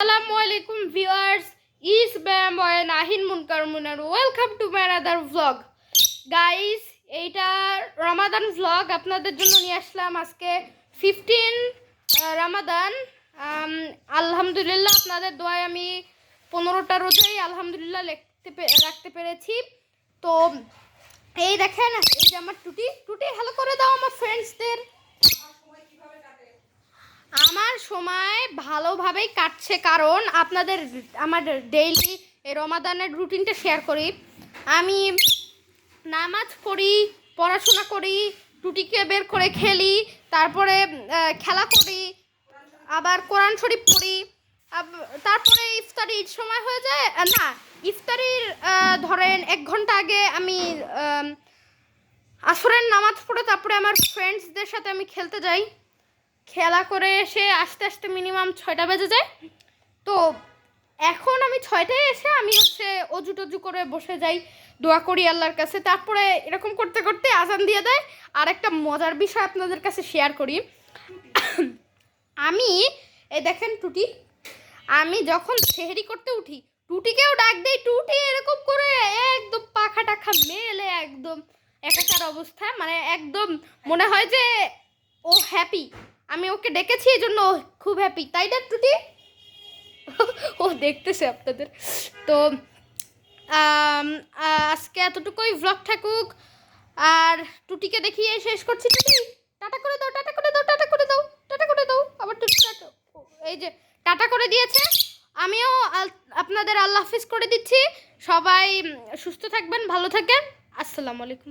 Assalamu alaikum viewers, is Bam or Nahin Munkar Munar. Welcome to my another vlog. Guys, এইটা রমাদান vlog আপনাদের জন্য নিয়ে আসলাম আজকে 15 রমাদান। আলহামদুলিল্লাহ আপনাদের দোয়ায় আমি 15টা রোজাই আলহামদুলিল্লাহ রাখতে পেরেছি। তো এই দেখেন, এই যে আমার টুটি হ্যালো করে দাও আমার ফ্রেন্ডসদের। আমার সময় ভালোভাবেই কাটছে, কারণ আপনাদের আমার ডেইলি এই রমাদানের রুটিনটা শেয়ার করি। আমি নামাজ পড়ি, পড়াশোনা করি, টুটিকে বের করে খেলি, তারপরে খেলা করি, আবার কোরআন শরীফ পড়ি, তারপরে ইফতারির সময় হয়ে যায় না, ইফতারির ধরেন 1 ঘন্টা আগে আমি আসরের নামাজ পড়ে তারপরে আমার ফ্রেন্ডসদের সাথে আমি খেলতে যাই। খেলা করে এসে আস্তে আস্তে মিনিমাম 6টা বেজে যায়। তো এখন আমি 6টায় এসে আমি অজু টজু করে বসে যাই, দোয়া করি আল্লাহর কাছে। তারপরে এরকম করতে করতে আজান দিয়ে দেয়। আর একটা মজার বিষয় আপনাদের কাছে শেয়ার করি। আমি এই দেখেন টুটি, আমি যখন সেহরি করতে উঠি টুটিকেও ডাক দিই। টুটি এরকম করে একদম পাখা টাখা মেলে একদম একাকার অবস্থা, মানে একদম মনে হয় যে ও হ্যাপি, আমি ওকে ডেকেছি এই জন্য খুব হ্যাপি, তাই না টুটি? ও দেখতেছে আপনাদের। তো আজকে এতটুকুই ভ্লগ থাকুক, আর টুটিকে দেখিয়ে শেষ করছি। টুটি টাটা করে দাও, টাটা করে দাও, টাটা করে দাও, টাটা করে দাও। আবার টুটি টাটা, এই যে টাটা করে দিয়েছে। আমিও আপনাদের আল্লাহ হাফিজ করে দিচ্ছি। সবাই সুস্থ থাকবেন, ভালো থাকেন। আসসালামু আলাইকুম।